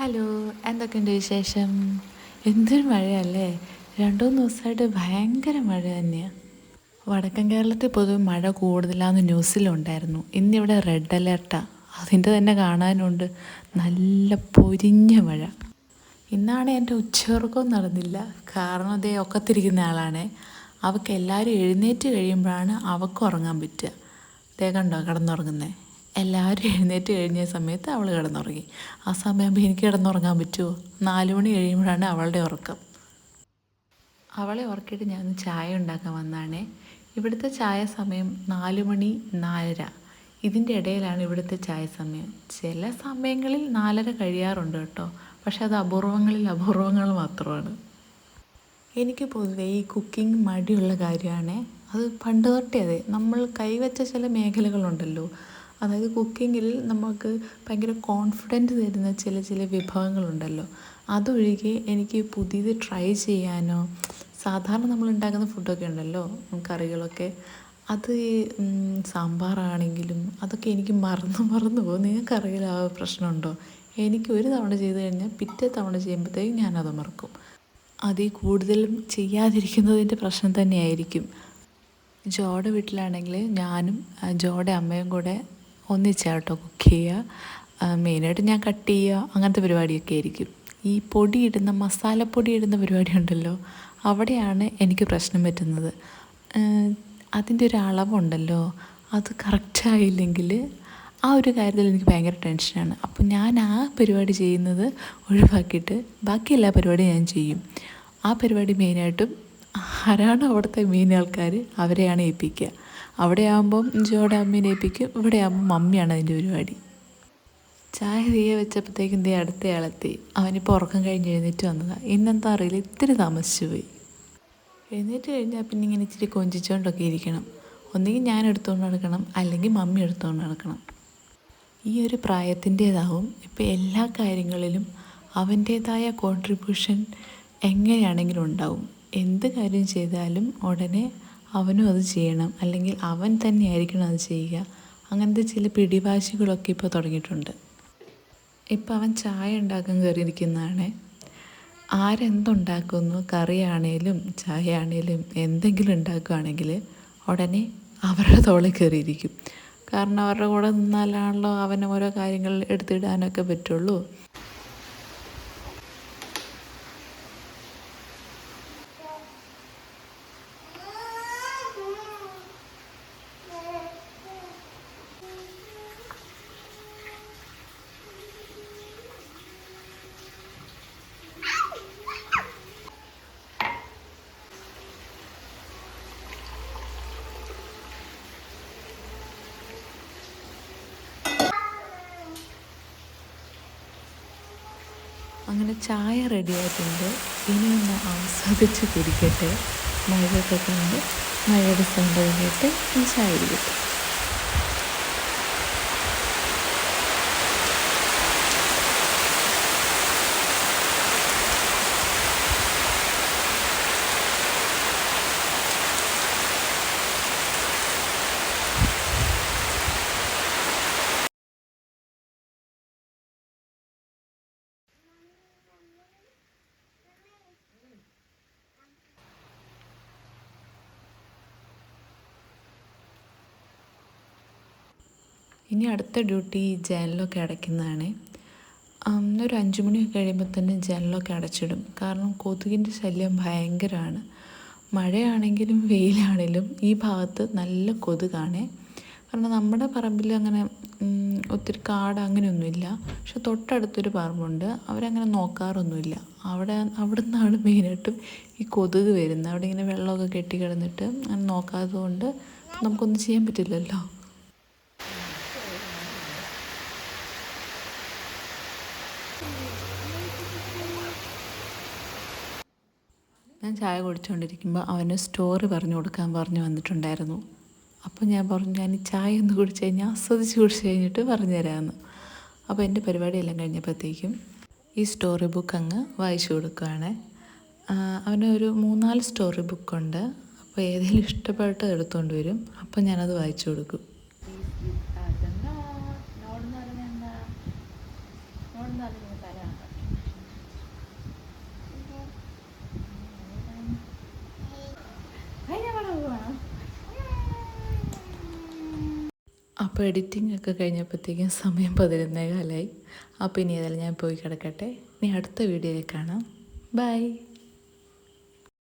Hello, എന്തൊക്കെയുണ്ട് വിശേഷം? എന്തൊരു മഴയല്ലേ! 2-3 ദിവസമായിട്ട് ഭയങ്കര മഴ തന്നെയാണ്. വടക്കൻ കേരളത്തിൽ പൊതുവെ മഴ കൂടുതലാണെന്ന് ന്യൂസിലുണ്ടായിരുന്നു. ഇന്നിവിടെ റെഡ് അലേർട്ടാണ്. അതിൻ്റെ തന്നെ കാണാനുണ്ട് നല്ല പൊരിഞ്ഞ മഴ. ഇന്നാണ് എൻ്റെ ഉച്ചയുറക്കവും നടന്നില്ല. കാരണം അതേ ഒക്കത്തിരിക്കുന്ന ആളാണ്. അവൾക്ക് എല്ലാവരും എഴുന്നേറ്റ് കഴിയുമ്പോഴാണ് അവൾക്ക് ഉറങ്ങാൻ പറ്റുക. ദേ കണ്ടോ കിടന്നുറങ്ങുന്നത്. എല്ലാവരും എഴുന്നേറ്റ് കഴിഞ്ഞ സമയത്ത് അവൾ കിടന്നുറങ്ങി. ആ സമയമാകുമ്പോൾ എനിക്ക് കിടന്നുറങ്ങാൻ പറ്റുമോ? 4 മണി കഴിയുമ്പോഴാണ് അവളുടെ ഉറക്കം. അവളെ ഉറക്കിയിട്ട് ഞാൻ ചായ ഉണ്ടാക്കാൻ വന്നതാണേ. ഇവിടുത്തെ ചായ സമയം 4 മണി 4:30. ഇതിൻ്റെ ഇടയിലാണ് ഇവിടുത്തെ ചായ സമയം. ചില സമയങ്ങളിൽ 4:30 കഴിയാറുണ്ട് കേട്ടോ. പക്ഷെ അത് അപൂർവങ്ങൾ മാത്രമാണ്. എനിക്ക് പൊതുവേ ഈ കുക്കിംഗ് മടിയുള്ള കാര്യമാണ്. അത് പണ്ട് തൊട്ടേ അതെ. നമ്മൾ കൈവച്ച ചില മേഖലകളുണ്ടല്ലോ, അതായത് കുക്കിങ്ങിൽ നമുക്ക് ഭയങ്കര കോൺഫിഡൻറ്റ് തരുന്ന ചില വിഭവങ്ങളുണ്ടല്ലോ, അതൊഴികെ എനിക്ക് പുതിയത് ട്രൈ ചെയ്യാനോ, സാധാരണ നമ്മൾ ഉണ്ടാക്കുന്ന ഫുഡൊക്കെ ഉണ്ടല്ലോ, കറികളൊക്കെ, അത് സാമ്പാറാണെങ്കിലും അതൊക്കെ എനിക്ക് മറന്നു പോകും. നിങ്ങൾക്കറിയില്ല ആ പ്രശ്നമുണ്ടോ? എനിക്ക് ഒരു തവണ ചെയ്ത് കഴിഞ്ഞാൽ പിറ്റേ തവണ ചെയ്യുമ്പോഴത്തേക്കും ഞാനത് മറക്കും. അതിൽ കൂടുതലും ചെയ്യാതിരിക്കുന്നതിൻ്റെ പ്രശ്നം തന്നെയായിരിക്കും. ജോയുടെ വീട്ടിലാണെങ്കിൽ ഞാനും ജോയുടെ അമ്മയും കൂടെ ഒന്നിച്ചാട്ടോ കുക്ക് ചെയ്യുക. മെയിനായിട്ട് ഞാൻ കട്ട് ചെയ്യുക, അങ്ങനത്തെ പരിപാടിയൊക്കെ ആയിരിക്കും. ഈ മസാലപ്പൊടി ഇടുന്ന പരിപാടി ഉണ്ടല്ലോ, അവിടെയാണ് എനിക്ക് പ്രശ്നം പറ്റുന്നത്. അതിൻ്റെ ഒരു അളവുണ്ടല്ലോ, അത് കറക്റ്റായില്ലെങ്കിൽ ആ ഒരു കാര്യത്തിൽ എനിക്ക് ഭയങ്കര ടെൻഷനാണ്. അപ്പോൾ ഞാൻ ആ പരിപാടി ചെയ്യുന്നത് ഒഴിവാക്കിയിട്ട് ബാക്കി എല്ലാ പരിപാടിയും ഞാൻ ചെയ്യും. ആ പരിപാടി മെയിനായിട്ടും ആരാണ് അവിടുത്തെ മെയിൻ ആൾക്കാർ, അവരെയാണ് ഏൽപ്പിക്കുക. അവിടെ ആകുമ്പം ജോയുടെ അമ്മേനെ ഏൽപ്പിക്കും, ഇവിടെ ആകുമ്പം മമ്മിയാണ് അതിൻ്റെ പരിപാടി. ചായ തീയെ വെച്ചപ്പോഴത്തേക്കും അടുത്തയാളെത്തി. അവനിപ്പോൾ ഉറക്കം കഴിഞ്ഞ് എഴുന്നേറ്റ് വന്നതാണ്. ഇന്നെന്താ അറിയില്ല, ഇത്തിരി താമസിച്ചു പോയി. എഴുന്നേറ്റ് കഴിഞ്ഞാൽ പിന്നെ ഇങ്ങനെ ഇച്ചിരി കൊഞ്ചിച്ചുകൊണ്ടൊക്കെ ഇരിക്കണം. ഒന്നുകിൽ ഞാൻ എടുത്തുകൊണ്ട് നടക്കണം, അല്ലെങ്കിൽ മമ്മി എടുത്തുകൊണ്ട് നടക്കണം. ഈ ഒരു പ്രായത്തിൻ്റേതാവും ഇപ്പോൾ എല്ലാ കാര്യങ്ങളിലും അവൻ്റേതായ കോൺട്രിബ്യൂഷൻ എങ്ങനെയാണെങ്കിലും ഉണ്ടാവും. എന്ത് കാര്യം ചെയ്താലും ഉടനെ അവനും അത് ചെയ്യണം, അല്ലെങ്കിൽ അവൻ തന്നെ ആയിരിക്കണം അത് ചെയ്യുക. അങ്ങനത്തെ ചില പിടിവാശികളൊക്കെ ഇപ്പോൾ തുടങ്ങിയിട്ടുണ്ട്. ഇപ്പോൾ അവൻ ചായ ഉണ്ടാക്കാൻ കയറിയിരിക്കുന്നതാണ്. ആരെന്തുണ്ടാക്കുന്നു, കറിയാണേലും ചായ ആണേലും എന്തെങ്കിലും ഉണ്ടാക്കുകയാണെങ്കിൽ ഉടനെ അവരുടെ തോളിൽ കയറിയിരിക്കും. കാരണം അവരുടെ കൂടെ നിന്നാലാണല്ലോ അവന് ഓരോ കാര്യങ്ങൾ എടുത്തിടാനൊക്കെ പറ്റുള്ളൂ. അങ്ങനെ ചായ റെഡിയായിട്ടുണ്ട്. ഇനി ഒന്ന് ആസ്വദിച്ച് കുടിക്കട്ടെ. മഴയൊക്കെ കണ്ട് മഴയുടെ സൗണ്ട് കേട്ട് ചായ കുടിക്കട്ടെ. ഇനി അടുത്ത ഡ്യൂട്ടി ജനലൊക്കെ അടയ്ക്കുന്നതാണ്. ഒരു 5 മണിയൊക്കെ കഴിയുമ്പോൾ തന്നെ ജനലൊക്കെ അടച്ചിടും. കാരണം കൊതുകിൻ്റെ ശല്യം ഭയങ്കരമാണ്. മഴയാണെങ്കിലും വെയിലാണെങ്കിലും ഈ ഭാഗത്ത് നല്ല കൊതുകാണ്. കാരണം നമ്മുടെ പറമ്പിൽ അങ്ങനെ ഒത്തിരി കാട് അങ്ങനെയൊന്നുമില്ല. പക്ഷെ തൊട്ടടുത്തൊരു പറമ്പുണ്ട്, അവരങ്ങനെ നോക്കാറൊന്നുമില്ല. അവിടെ നിന്നാണ് മെയിനായിട്ടും ഈ കൊതുക് വരുന്നത്. അവിടെ ഇങ്ങനെ വെള്ളമൊക്കെ കെട്ടി കിടന്നിട്ട് അങ്ങനെ നോക്കാത്തത് കൊണ്ട് നമുക്കൊന്നും ചെയ്യാൻ പറ്റില്ലല്ലോ. ഞാൻ ചായ കുടിച്ചുകൊണ്ടിരിക്കുമ്പോൾ അവന് സ്റ്റോറി പറഞ്ഞു വന്നിട്ടുണ്ടായിരുന്നു. അപ്പോൾ ഞാൻ പറഞ്ഞു, ഞാൻ ഈ ചായ ഒന്ന് കുടിച്ച് കഴിഞ്ഞാൽ ആസ്വദിച്ച് കുടിച്ച് കഴിഞ്ഞിട്ട് പറഞ്ഞു തരാമെന്ന്. അപ്പോൾ എൻ്റെ പരിപാടിയെല്ലാം കഴിഞ്ഞപ്പോഴത്തേക്കും ഈ സ്റ്റോറി ബുക്ക് അങ്ങ് വായിച്ചു കൊടുക്കുകയാണ്. അവന് ഒരു 3-4 സ്റ്റോറി ബുക്കുണ്ട്. അപ്പോൾ ഏതെങ്കിലും ഇഷ്ടപ്പെട്ട് എടുത്തുകൊണ്ട് വരും. അപ്പോൾ ഞാനത് വായിച്ചു കൊടുക്കും. അപ്പോൾ എഡിറ്റിംഗ് ഒക്കെ കഴിഞ്ഞപ്പോഴത്തേക്കും സമയം 11:15 അപ്പോൾ ഇനി ഏതായാലും ഞാൻ പോയി കിടക്കട്ടെ. ഇനി അടുത്ത വീഡിയോയിൽ കാണാം. ബൈ.